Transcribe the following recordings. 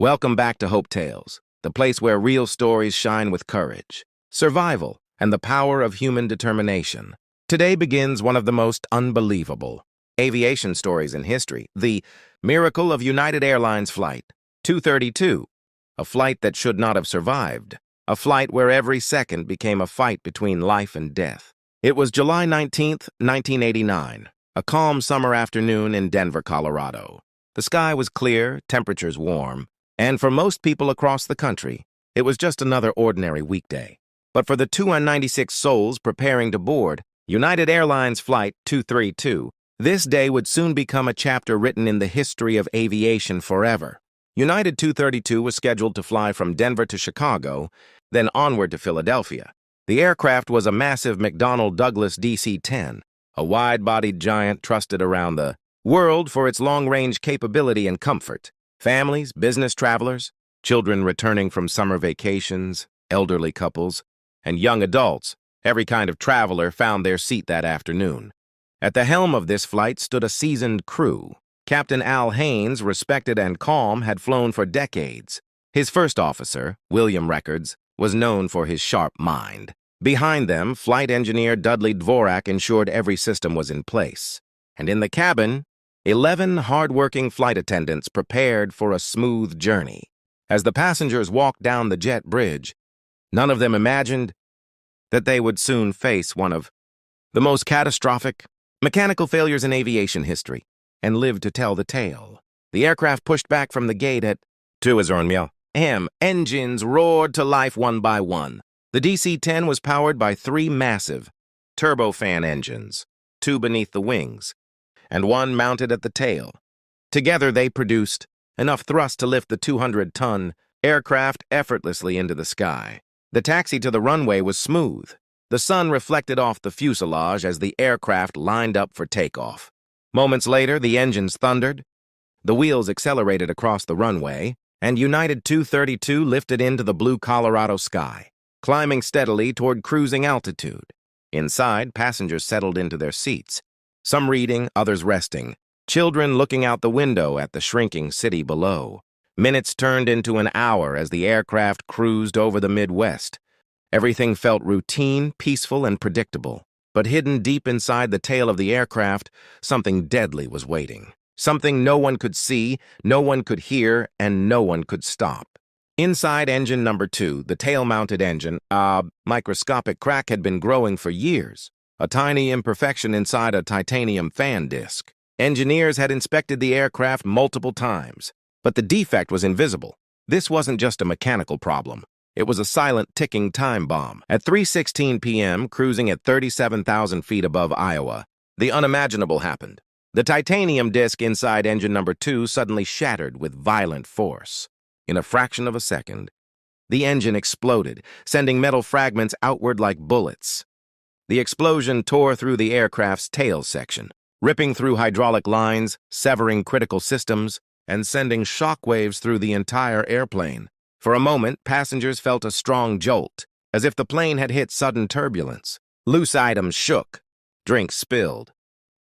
Welcome back to Hopetales, the place where real stories shine with courage, survival, and the power of human determination. Today begins one of the most unbelievable aviation stories in history, the miracle of United Airlines Flight 232, a flight that should not have survived, a flight where every second became a fight between life and death. It was July 19th, 1989, a calm summer afternoon in Denver, Colorado. The sky was clear, temperatures warm, and for most people across the country, it was just another ordinary weekday. But for the 296 souls preparing to board United Airlines Flight 232, this day would soon become a chapter written in the history of aviation forever. United 232 was scheduled to fly from Denver to Chicago, then onward to Philadelphia. The aircraft was a massive McDonnell Douglas DC-10, a wide-bodied giant trusted around the world for its long-range capability and comfort. Families, business travelers, children returning from summer vacations, elderly couples, and young adults, every kind of traveler found their seat that afternoon. At the helm of this flight stood a seasoned crew. Captain Al Haynes, respected and calm, had flown for decades. His first officer, William Records, was known for his sharp mind. Behind them, flight engineer Dudley Dvorak ensured every system was in place. And in the cabin, 11 hard-working flight attendants prepared for a smooth journey. As the passengers walked down the jet bridge, none of them imagined that they would soon face one of the most catastrophic mechanical failures in aviation history and live to tell the tale. The aircraft pushed back from the gate at 2 a.m. Engines roared to life one by one. The DC-10 was powered by 3 massive turbofan engines, 2 beneath the wings, and 1 mounted at the tail. Together, they produced enough thrust to lift the 200-ton aircraft effortlessly into the sky. The taxi to the runway was smooth. The sun reflected off the fuselage as the aircraft lined up for takeoff. Moments later, the engines thundered, the wheels accelerated across the runway, and United 232 lifted into the blue Colorado sky, climbing steadily toward cruising altitude. Inside, passengers settled into their seats, some reading, others resting, children looking out the window at the shrinking city below. Minutes turned into an hour as the aircraft cruised over the Midwest. Everything felt routine, peaceful, and predictable. But hidden deep inside the tail of the aircraft, something deadly was waiting. Something no one could see, no one could hear, and no one could stop. Inside engine number 2, the tail-mounted engine, a microscopic crack had been growing for years. A tiny imperfection inside a titanium fan disc. Engineers had inspected the aircraft multiple times, but the defect was invisible. This wasn't just a mechanical problem. It was a silent ticking time bomb. At 3:16 p.m., cruising at 37,000 feet above Iowa, the unimaginable happened. The titanium disc inside engine number 2 suddenly shattered with violent force. In a fraction of a second, the engine exploded, sending metal fragments outward like bullets. The explosion tore through the aircraft's tail section, ripping through hydraulic lines, severing critical systems, and sending shockwaves through the entire airplane. For a moment, passengers felt a strong jolt, as if the plane had hit sudden turbulence. Loose items shook, drinks spilled.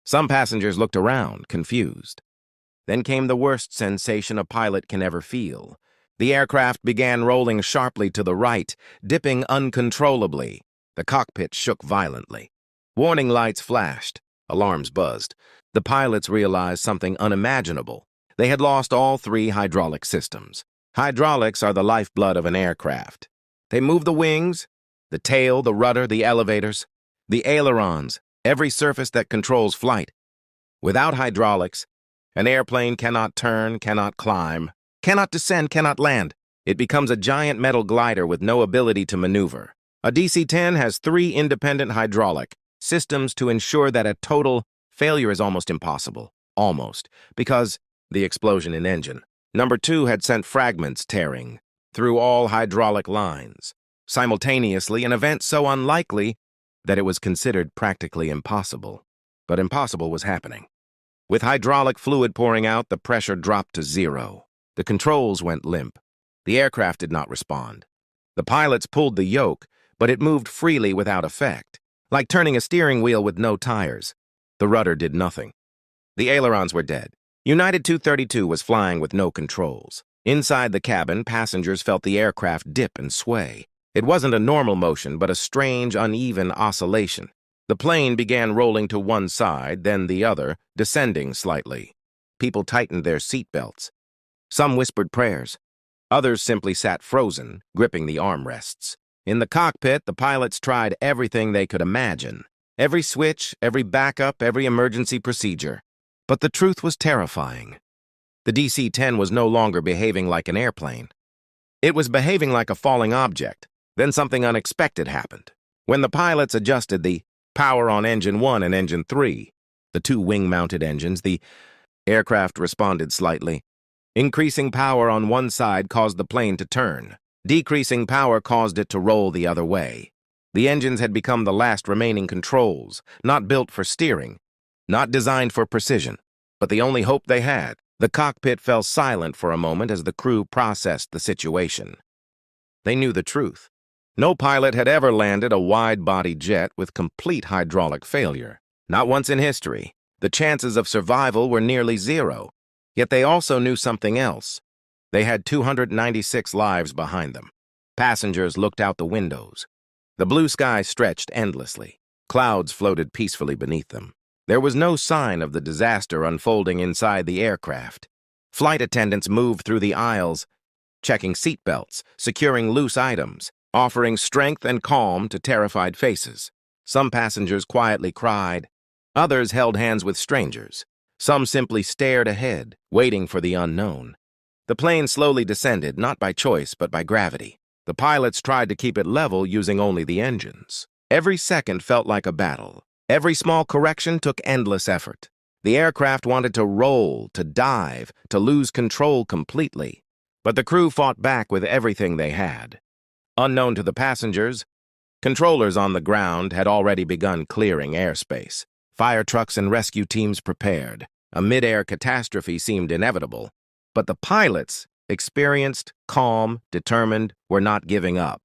Some passengers looked around, confused. Then came the worst sensation a pilot can ever feel. The aircraft began rolling sharply to the right, dipping uncontrollably. The cockpit shook violently. Warning lights flashed. Alarms buzzed. The pilots realized something unimaginable. They had lost all 3 hydraulic systems. Hydraulics are the lifeblood of an aircraft. They move the wings, the tail, the rudder, the elevators, the ailerons, every surface that controls flight. Without hydraulics, an airplane cannot turn, cannot climb, cannot descend, cannot land. It becomes a giant metal glider with no ability to maneuver. A DC-10 has 3 independent hydraulic systems to ensure that a total failure is almost impossible. Almost. Because the explosion in engine number 2 had sent fragments tearing through all hydraulic lines. Simultaneously, an event so unlikely that it was considered practically impossible. But impossible was happening. With hydraulic fluid pouring out, the pressure dropped to 0. The controls went limp. The aircraft did not respond. The pilots pulled the yoke, but it moved freely without effect, like turning a steering wheel with no tires. The rudder did nothing. The ailerons were dead. United 232 was flying with no controls. Inside the cabin, passengers felt the aircraft dip and sway. It wasn't a normal motion, but a strange, uneven oscillation. The plane began rolling to one side, then the other, descending slightly. People tightened their seatbelts. Some whispered prayers. Others simply sat frozen, gripping the armrests. In the cockpit, the pilots tried everything they could imagine. Every switch, every backup, every emergency procedure. But the truth was terrifying. The DC-10 was no longer behaving like an airplane. It was behaving like a falling object. Then something unexpected happened. When the pilots adjusted the power on Engine 1 and Engine 3, the two wing-mounted engines, the aircraft responded slightly. Increasing power on one side caused the plane to turn. Decreasing power caused it to roll the other way. The engines had become the last remaining controls, not built for steering, not designed for precision, but the only hope they had. The cockpit fell silent for a moment as the crew processed the situation. They knew the truth. No pilot had ever landed a wide-body jet with complete hydraulic failure. Not once in history. The chances of survival were nearly zero. Yet they also knew something else. They had 296 lives behind them. Passengers looked out the windows. The blue sky stretched endlessly. Clouds floated peacefully beneath them. There was no sign of the disaster unfolding inside the aircraft. Flight attendants moved through the aisles, checking seatbelts, securing loose items, offering strength and calm to terrified faces. Some passengers quietly cried. Others held hands with strangers. Some simply stared ahead, waiting for the unknown. The plane slowly descended, not by choice, but by gravity. The pilots tried to keep it level using only the engines. Every second felt like a battle. Every small correction took endless effort. The aircraft wanted to roll, to dive, to lose control completely. But the crew fought back with everything they had. Unknown to the passengers, controllers on the ground had already begun clearing airspace. Fire trucks and rescue teams prepared. A mid-air catastrophe seemed inevitable. But the pilots, experienced, calm, determined, were not giving up.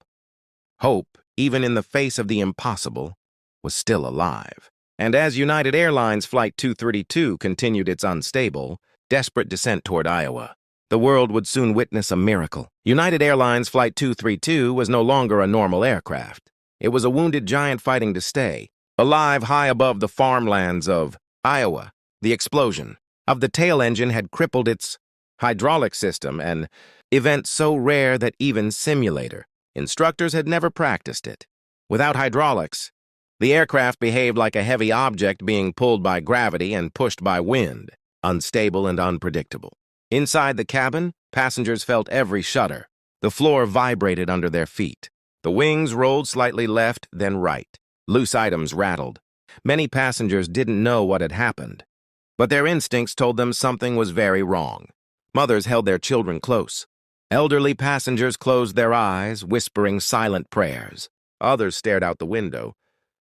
Hope, even in the face of the impossible, was still alive. And as United Airlines Flight 232 continued its unstable, desperate descent toward Iowa, the world would soon witness a miracle. United Airlines Flight 232 was no longer a normal aircraft. It was a wounded giant fighting to stay, alive high above the farmlands of Iowa. The explosion of the tail engine had crippled its hydraulic system, an event so rare that even simulator instructors had never practiced it. Without hydraulics, the aircraft behaved like a heavy object being pulled by gravity and pushed by wind, unstable and unpredictable. Inside the cabin, passengers felt every shudder. The floor vibrated under their feet. The wings rolled slightly left, then right. Loose items rattled. Many passengers didn't know what had happened, but their instincts told them something was very wrong. Mothers held their children close. Elderly passengers closed their eyes, whispering silent prayers. Others stared out the window,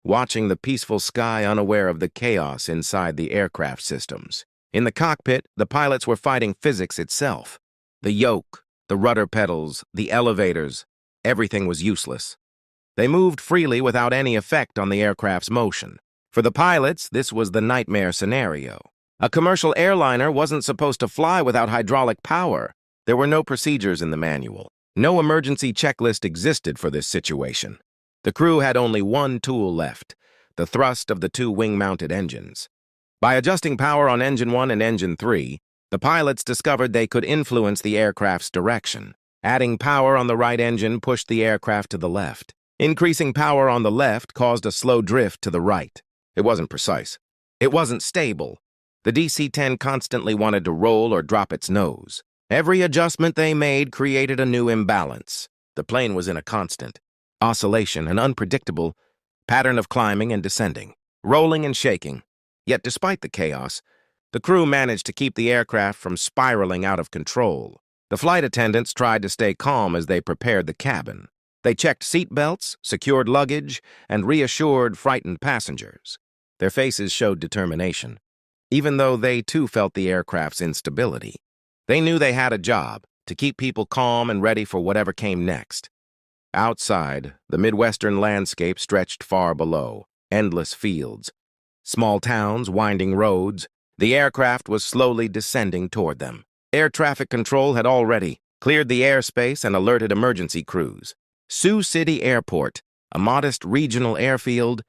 watching the peaceful sky unaware of the chaos inside the aircraft systems. In the cockpit, the pilots were fighting physics itself. The yoke, the rudder pedals, the elevators, everything was useless. They moved freely without any effect on the aircraft's motion. For the pilots, this was the nightmare scenario. A commercial airliner wasn't supposed to fly without hydraulic power. There were no procedures in the manual. No emergency checklist existed for this situation. The crew had only one tool left, the thrust of the two wing-mounted engines. By adjusting power on Engine 1 and Engine 3, the pilots discovered they could influence the aircraft's direction. Adding power on the right engine pushed the aircraft to the left. Increasing power on the left caused a slow drift to the right. It wasn't precise. It wasn't stable. The DC-10 constantly wanted to roll or drop its nose. Every adjustment they made created a new imbalance. The plane was in a constant oscillation, an unpredictable pattern of climbing and descending, rolling and shaking. Yet despite the chaos, the crew managed to keep the aircraft from spiraling out of control. The flight attendants tried to stay calm as they prepared the cabin. They checked seat belts, secured luggage, and reassured frightened passengers. Their faces showed determination, even though they too felt the aircraft's instability. They knew they had a job, to keep people calm and ready for whatever came next. Outside, the Midwestern landscape stretched far below, endless fields, small towns, winding roads. The aircraft was slowly descending toward them. Air traffic control had already cleared the airspace and alerted emergency crews. Sioux City Airport, a modest regional airfield,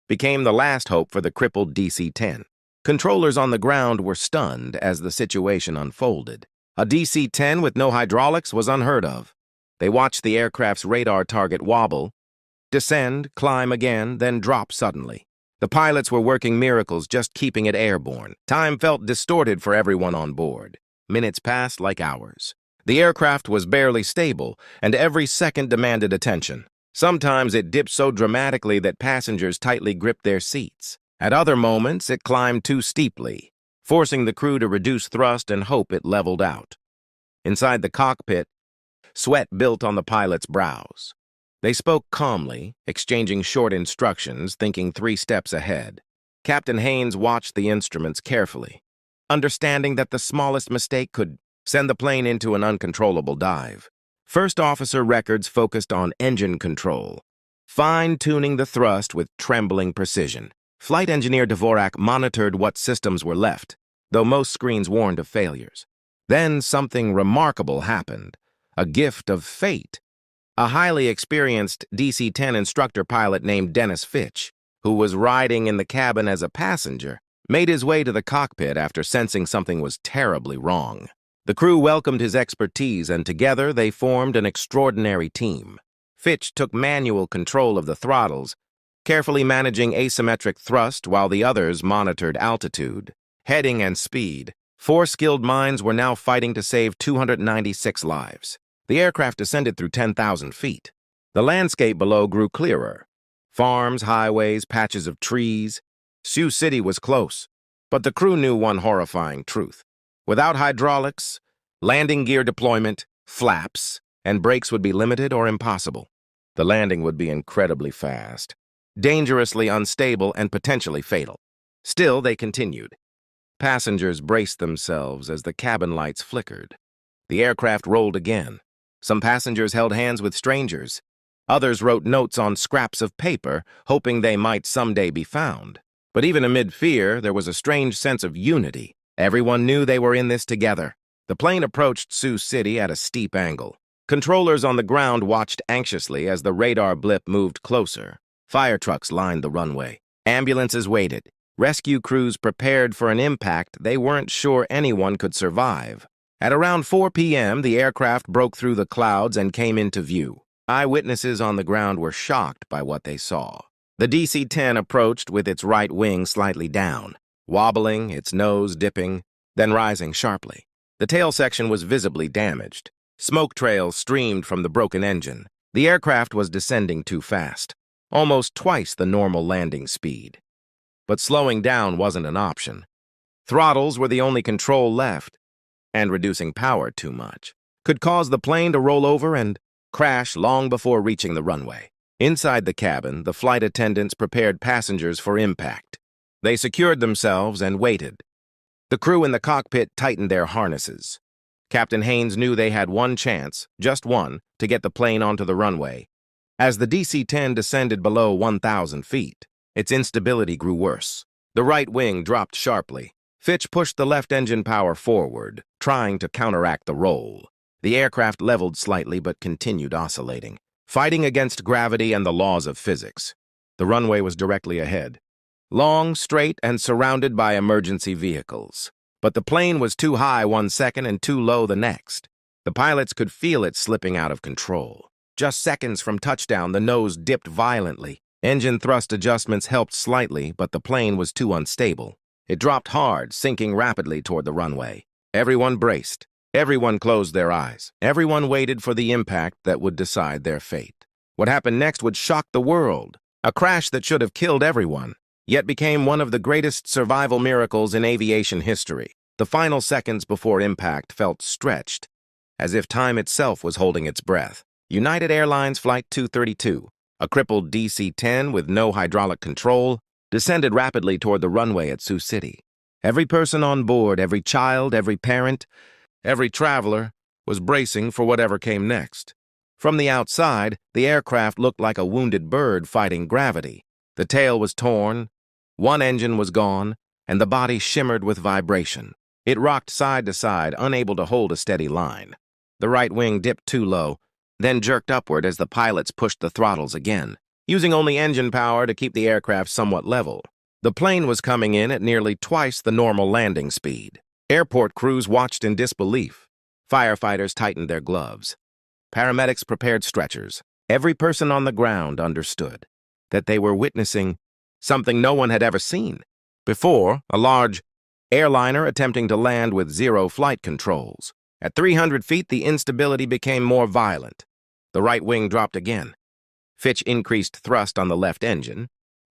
became the last hope for the crippled DC-10. Controllers on the ground were stunned as the situation unfolded. A DC-10 with no hydraulics was unheard of. They watched the aircraft's radar target wobble, descend, climb again, then drop suddenly. The pilots were working miracles just keeping it airborne. Time felt distorted for everyone on board. Minutes passed like hours. The aircraft was barely stable, and every second demanded attention. Sometimes it dipped so dramatically that passengers tightly gripped their seats. At other moments, it climbed too steeply, forcing the crew to reduce thrust and hope it leveled out. Inside the cockpit, sweat built on the pilots' brows. They spoke calmly, exchanging short instructions, thinking 3 steps ahead. Captain Haynes watched the instruments carefully, understanding that the smallest mistake could send the plane into an uncontrollable dive. First officer records focused on engine control, fine-tuning the thrust with trembling precision. Flight engineer Dvorak monitored what systems were left, though most screens warned of failures. Then something remarkable happened, a gift of fate. A highly experienced DC-10 instructor pilot named Dennis Fitch, who was riding in the cabin as a passenger, made his way to the cockpit after sensing something was terribly wrong. The crew welcomed his expertise, and together they formed an extraordinary team. Fitch took manual control of the throttles, carefully managing asymmetric thrust while the others monitored altitude, heading, and speed. 4 skilled minds were now fighting to save 296 lives. The aircraft descended through 10,000 feet. The landscape below grew clearer. Farms, highways, patches of trees. Sioux City was close, but the crew knew one horrifying truth. Without hydraulics, landing gear deployment, flaps, and brakes would be limited or impossible. The landing would be incredibly fast, dangerously unstable, and potentially fatal. Still, they continued. Passengers braced themselves as the cabin lights flickered. The aircraft rolled again. Some passengers held hands with strangers. Others wrote notes on scraps of paper, hoping they might someday be found. But even amid fear, there was a strange sense of unity. Everyone knew they were in this together. The plane approached Sioux City at a steep angle. Controllers on the ground watched anxiously as the radar blip moved closer. Fire trucks lined the runway. Ambulances waited. Rescue crews prepared for an impact they weren't sure anyone could survive. At around 4 p.m., the aircraft broke through the clouds and came into view. Eyewitnesses on the ground were shocked by what they saw. The DC-10 approached with its right wing slightly down, wobbling, its nose dipping, then rising sharply. The tail section was visibly damaged. Smoke trails streamed from the broken engine. The aircraft was descending too fast, almost twice the normal landing speed. But slowing down wasn't an option. Throttles were the only control left, and reducing power too much could cause the plane to roll over and crash long before reaching the runway. Inside the cabin, the flight attendants prepared passengers for impact. They secured themselves and waited. The crew in the cockpit tightened their harnesses. Captain Haynes knew they had one chance, just one, to get the plane onto the runway. As the DC-10 descended below 1,000 feet, its instability grew worse. The right wing dropped sharply. Fitch pushed the left engine power forward, trying to counteract the roll. The aircraft leveled slightly but continued oscillating, fighting against gravity and the laws of physics. The runway was directly ahead, long, straight, and surrounded by emergency vehicles. But the plane was too high one second and too low the next. The pilots could feel it slipping out of control. Just seconds from touchdown, the nose dipped violently. Engine thrust adjustments helped slightly, but the plane was too unstable. It dropped hard, sinking rapidly toward the runway. Everyone braced. Everyone closed their eyes. Everyone waited for the impact that would decide their fate. What happened next would shock the world. A crash that should have killed everyone, yet became one of the greatest survival miracles in aviation history. The final seconds before impact felt stretched, as if time itself was holding its breath. United Airlines Flight 232, a crippled DC-10 with no hydraulic control, descended rapidly toward the runway at Sioux City. Every person on board, every child, every parent, every traveler, was bracing for whatever came next. From the outside, the aircraft looked like a wounded bird fighting gravity. The tail was torn, one engine was gone, and the body shimmered with vibration. It rocked side to side, unable to hold a steady line. The right wing dipped too low, then jerked upward as the pilots pushed the throttles again, using only engine power to keep the aircraft somewhat level. The plane was coming in at nearly twice the normal landing speed. Airport crews watched in disbelief. Firefighters tightened their gloves. Paramedics prepared stretchers. Every person on the ground understood that they were witnessing something no one had ever seen before, a large airliner attempting to land with zero flight controls. At 300 feet, the instability became more violent. The right wing dropped again. Fitch increased thrust on the left engine,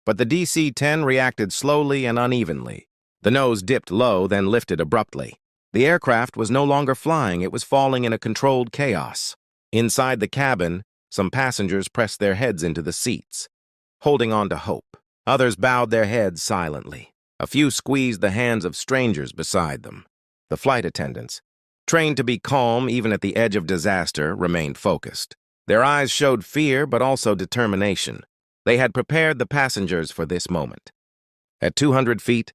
but the DC-10 reacted slowly and unevenly. The nose dipped low, then lifted abruptly. The aircraft was no longer flying, it was falling in a controlled chaos. Inside the cabin, some passengers pressed their heads into the seats, holding on to hope. Others bowed their heads silently. A few squeezed the hands of strangers beside them. The flight attendants, trained to be calm even at the edge of disaster, remained focused. Their eyes showed fear but also determination. They had prepared the passengers for this moment. At 200 feet,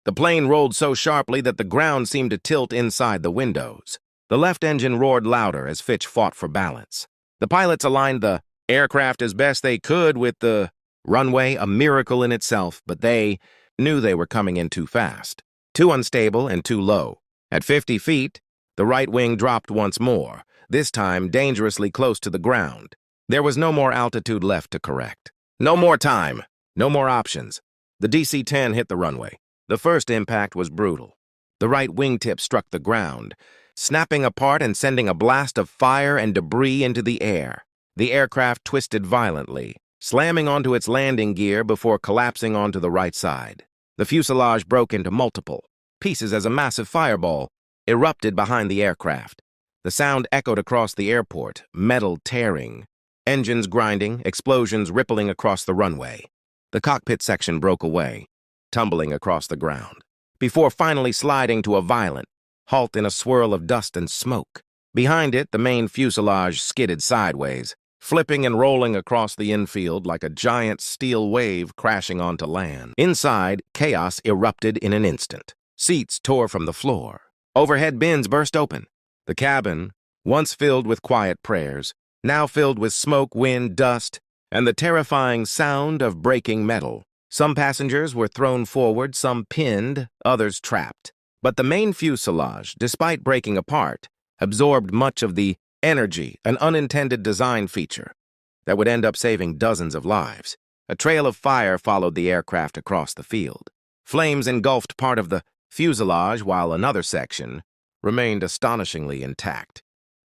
the plane rolled so sharply that the ground seemed to tilt inside the windows. The left engine roared louder as Fitch fought for balance. The pilots aligned the aircraft as best they could with the runway, a miracle in itself, but they knew they were coming in too fast, too unstable and too low. At 50 feet, the right wing dropped once more, this time dangerously close to the ground. There was no more altitude left to correct. No more time, no more options. The DC-10 hit the runway. The first impact was brutal. The right wingtip struck the ground, snapping apart and sending a blast of fire and debris into the air. The aircraft twisted violently, slamming onto its landing gear before collapsing onto the right side. The fuselage broke into multiple pieces as a massive fireball erupted behind the aircraft. The sound echoed across the airport, metal tearing, engines grinding, explosions rippling across the runway. The cockpit section broke away, tumbling across the ground, before finally sliding to a violent halt in a swirl of dust and smoke. Behind it, the main fuselage skidded sideways, flipping and rolling across the infield like a giant steel wave crashing onto land. Inside, chaos erupted in an instant. Seats tore from the floor. Overhead bins burst open. The cabin, once filled with quiet prayers, now filled with smoke, wind, dust, and the terrifying sound of breaking metal. Some passengers were thrown forward, some pinned, others trapped. But the main fuselage, despite breaking apart, absorbed much of the energy, an unintended design feature that would end up saving dozens of lives. A trail of fire followed the aircraft across the field. Flames engulfed part of the fuselage while another section remained astonishingly intact.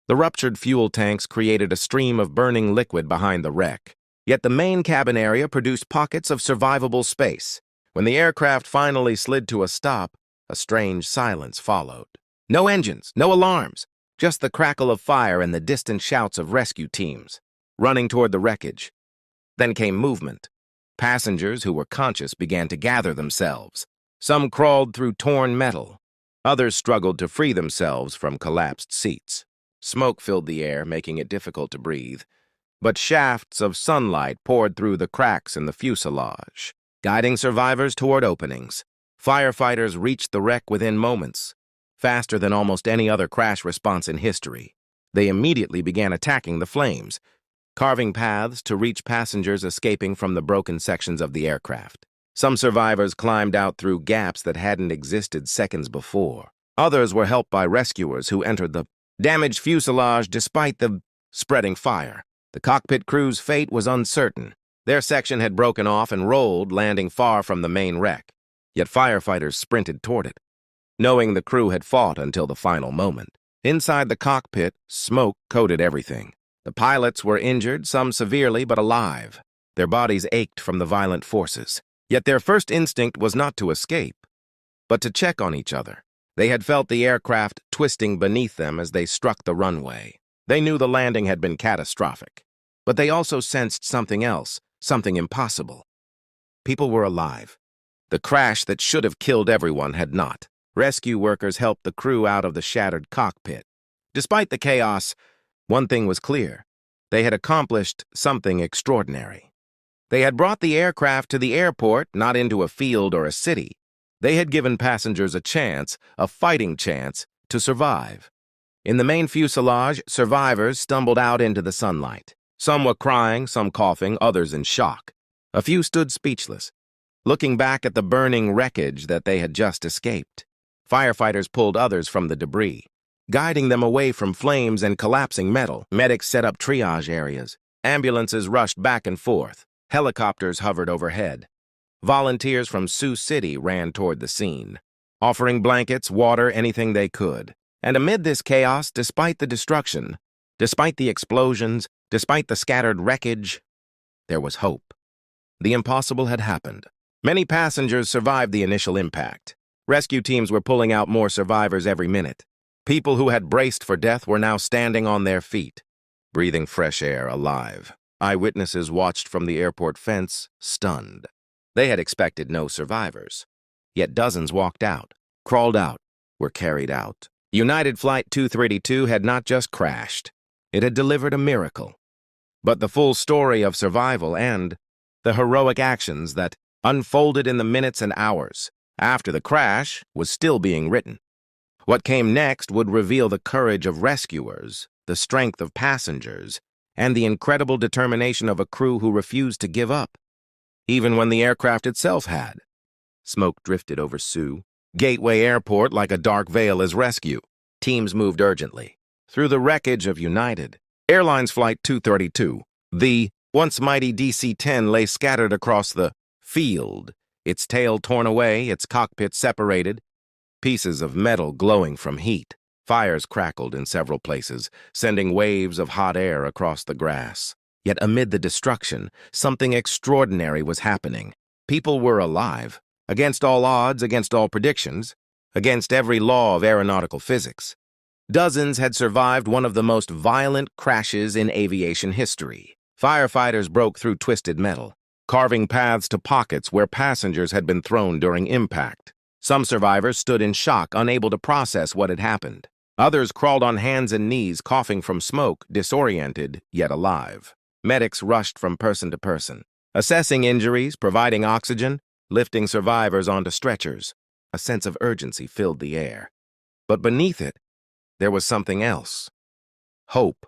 The ruptured fuel tanks created a stream of burning liquid behind the wreck, yet the main cabin area produced pockets of survivable space. When the aircraft finally slid to a stop, a strange silence followed. No engines, no alarms, just the crackle of fire and the distant shouts of rescue teams running toward the wreckage. Then came movement. Passengers who were conscious began to gather themselves. Some crawled through torn metal. Others struggled to free themselves from collapsed seats. Smoke filled the air, making it difficult to breathe, but shafts of sunlight poured through the cracks in the fuselage, guiding survivors toward openings. Firefighters reached the wreck within moments, faster than almost any other crash response in history. They immediately began attacking the flames, carving paths to reach passengers escaping from the broken sections of the aircraft. Some survivors climbed out through gaps that hadn't existed seconds before. Others were helped by rescuers who entered the damaged fuselage despite the spreading fire. The cockpit crew's fate was uncertain. Their section had broken off and rolled, landing far from the main wreck. Yet firefighters sprinted toward it, knowing the crew had fought until the final moment. Inside the cockpit, smoke coated everything. The pilots were injured, some severely, but alive. Their bodies ached from the violent forces. Yet their first instinct was not to escape, but to check on each other. They had felt the aircraft twisting beneath them as they struck the runway. They knew the landing had been catastrophic, but they also sensed something else, something impossible. People were alive. The crash that should have killed everyone had not. Rescue workers helped the crew out of the shattered cockpit. Despite the chaos, one thing was clear. They had accomplished something extraordinary. They had brought the aircraft to the airport, not into a field or a city. They had given passengers a chance, a fighting chance, to survive. In the main fuselage, survivors stumbled out into the sunlight. Some were crying, some coughing, others in shock. A few stood speechless, looking back at the burning wreckage that they had just escaped. Firefighters pulled others from the debris, guiding them away from flames and collapsing metal. Medics set up triage areas. Ambulances rushed back and forth. Helicopters hovered overhead. Volunteers from Sioux City ran toward the scene, offering blankets, water, anything they could. And amid this chaos, despite the destruction, despite the explosions, despite the scattered wreckage, there was hope. The impossible had happened. Many passengers survived the initial impact. Rescue teams were pulling out more survivors every minute. People who had braced for death were now standing on their feet, breathing fresh air, alive. Eyewitnesses watched from the airport fence, stunned. They had expected no survivors. Yet dozens walked out, crawled out, were carried out. United Flight 232 had not just crashed. It had delivered a miracle. But the full story of survival and the heroic actions that unfolded in the minutes and hours after the crash was still being written. What came next would reveal the courage of rescuers, the strength of passengers, and the incredible determination of a crew who refused to give up, even when the aircraft itself had. Smoke drifted over Sioux Gateway Airport like a dark veil as rescue. Teams moved urgently. Through the wreckage of United Airlines Flight 232, the once mighty DC-10 lay scattered across the field, its tail torn away, its cockpit separated, pieces of metal glowing from heat. Fires crackled in several places, sending waves of hot air across the grass. Yet amid the destruction, something extraordinary was happening. People were alive, against all odds, against all predictions, against every law of aeronautical physics. Dozens had survived one of the most violent crashes in aviation history. Firefighters broke through twisted metal, carving paths to pockets where passengers had been thrown during impact. Some survivors stood in shock, unable to process what had happened. Others crawled on hands and knees, coughing from smoke, disoriented, yet alive. Medics rushed from person to person, assessing injuries, providing oxygen, lifting survivors onto stretchers. A sense of urgency filled the air. But beneath it, there was something else. Hope.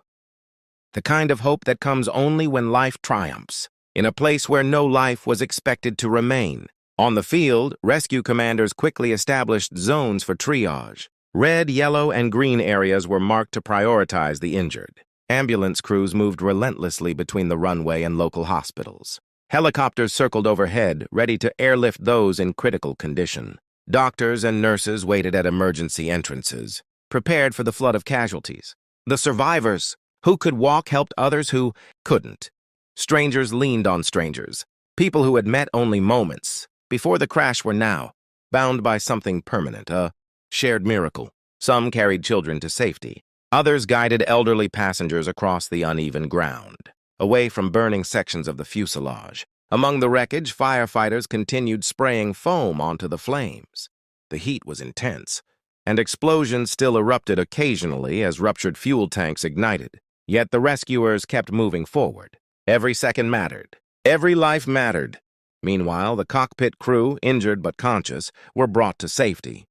The kind of hope that comes only when life triumphs, in a place where no life was expected to remain. On the field, rescue commanders quickly established zones for triage. Red, yellow, and green areas were marked to prioritize the injured. Ambulance crews moved relentlessly between the runway and local hospitals. Helicopters circled overhead, ready to airlift those in critical condition. Doctors and nurses waited at emergency entrances, prepared for the flood of casualties. The survivors, who could walk, helped others who couldn't. Strangers leaned on strangers. People who had met only moments before the crash were now bound by something permanent, a shared miracle. Some carried children to safety. Others guided elderly passengers across the uneven ground, away from burning sections of the fuselage. Among the wreckage, firefighters continued spraying foam onto the flames. The heat was intense, and explosions still erupted occasionally as ruptured fuel tanks ignited. Yet the rescuers kept moving forward. Every second mattered. Every life mattered. Meanwhile, the cockpit crew, injured but conscious, were brought to safety.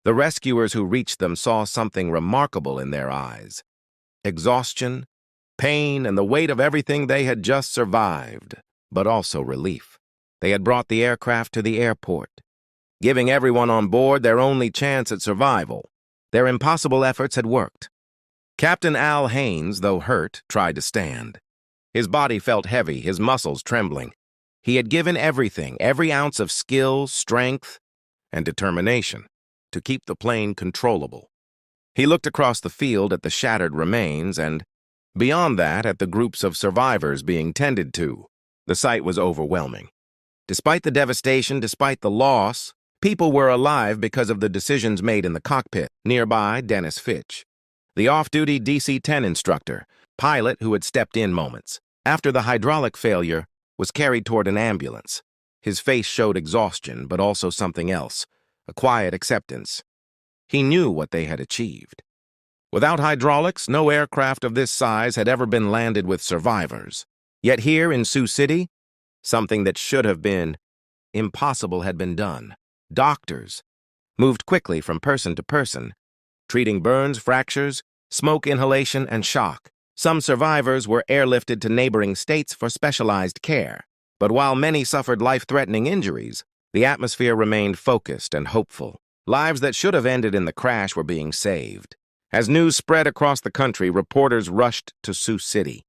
The rescuers who reached them saw something remarkable in their eyes. Exhaustion, pain, and the weight of everything they had just survived, but also relief. They had brought the aircraft to the airport, giving everyone on board their only chance at survival. Their impossible efforts had worked. Captain Haynes, though hurt, tried to stand. His body felt heavy, his muscles trembling. He had given everything, every ounce of skill, strength, and determination to keep the plane controllable. He looked across the field at the shattered remains and, beyond that, at the groups of survivors being tended to. The sight was overwhelming. Despite the devastation, despite the loss, people were alive because of the decisions made in the cockpit. Nearby, Dennis Fitch, the off-duty DC-10 instructor, pilot who had stepped in moments after the hydraulic failure, was carried toward an ambulance. His face showed exhaustion, but also something else, a quiet acceptance. He knew what they had achieved. Without hydraulics, no aircraft of this size had ever been landed with survivors. Yet here in Sioux City, something that should have been impossible had been done. Doctors moved quickly from person to person, treating burns, fractures, smoke inhalation, and shock. Some survivors were airlifted to neighboring states for specialized care. But while many suffered life-threatening injuries, the atmosphere remained focused and hopeful. Lives that should have ended in the crash were being saved. As news spread across the country, reporters rushed to Sioux City.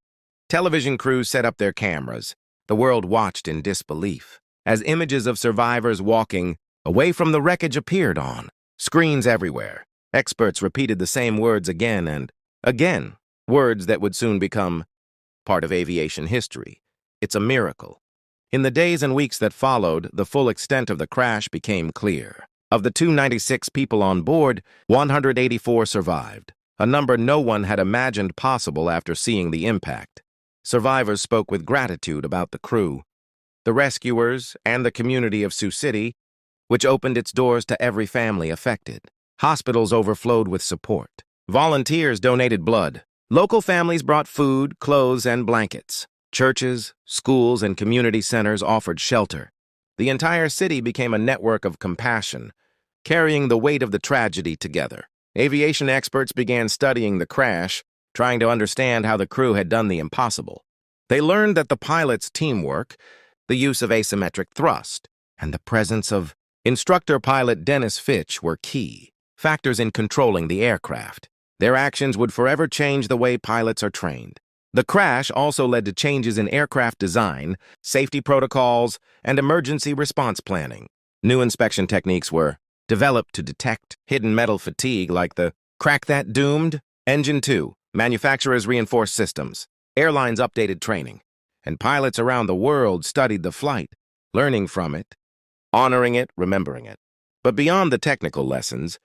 Television crews set up their cameras. The world watched in disbelief as images of survivors walking away from the wreckage appeared on screens everywhere. Experts repeated the same words again and again, words that would soon become part of aviation history. It's a miracle. In the days and weeks that followed, the full extent of the crash became clear. Of the 296 people on board, 184 survived, a number no one had imagined possible after seeing the impact. Survivors spoke with gratitude about the crew, the rescuers, and the community of Sioux City, which opened its doors to every family affected. Hospitals overflowed with support. Volunteers donated blood. Local families brought food, clothes, and blankets. Churches, schools, and community centers offered shelter. The entire city became a network of compassion, carrying the weight of the tragedy together. Aviation experts began studying the crash, trying to understand how the crew had done the impossible. They learned that the pilot's teamwork, the use of asymmetric thrust, and the presence of instructor pilot Dennis Fitch were key factors in controlling the aircraft. Their actions would forever change the way pilots are trained. The crash also led to changes in aircraft design, safety protocols, and emergency response planning. New inspection techniques were developed to detect hidden metal fatigue like the crack that doomed engine 2. Manufacturers reinforced systems, airlines updated training, and pilots around the world studied the flight, learning from it, honoring it, remembering it. But beyond the technical lessons,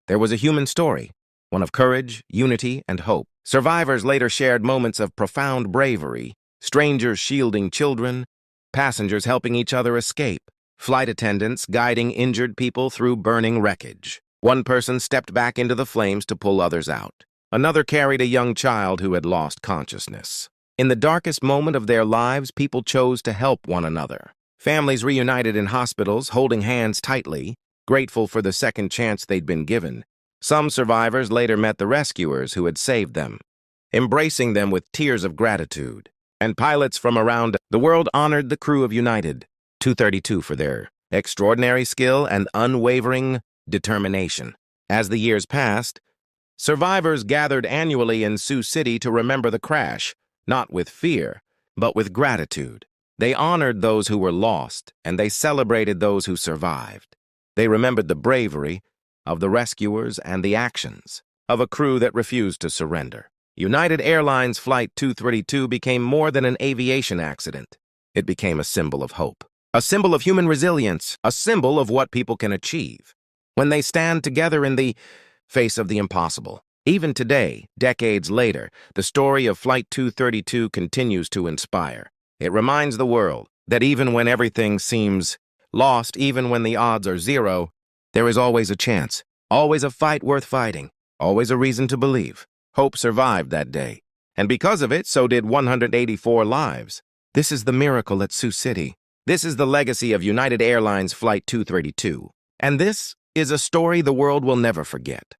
there was a human story, one of courage, unity, and hope. Survivors later shared moments of profound bravery, strangers shielding children, passengers helping each other escape, flight attendants guiding injured people through burning wreckage. One person stepped back into the flames to pull others out. Another carried a young child who had lost consciousness. In the darkest moment of their lives, people chose to help one another. Families reunited in hospitals, holding hands tightly, grateful for the second chance they'd been given. Some survivors later met the rescuers who had saved them, embracing them with tears of gratitude. And pilots from around the world honored the crew of United 232 for their extraordinary skill and unwavering determination. As the years passed, survivors gathered annually in Sioux City to remember the crash, not with fear, but with gratitude. They honored those who were lost, and they celebrated those who survived. They remembered the bravery of the rescuers and the actions of a crew that refused to surrender. United Airlines Flight 232 became more than an aviation accident. It became a symbol of hope, a symbol of human resilience, a symbol of what people can achieve when they stand together in the face of the impossible. Even today, decades later, the story of Flight 232 continues to inspire. It reminds the world that even when everything seems lost, even when the odds are zero, there is always a chance, always a fight worth fighting, always a reason to believe. Hope survived that day, and because of it, so did 184 lives. This is the miracle at Sioux City. This is the legacy of United Airlines Flight 232. And this is a story the world will never forget.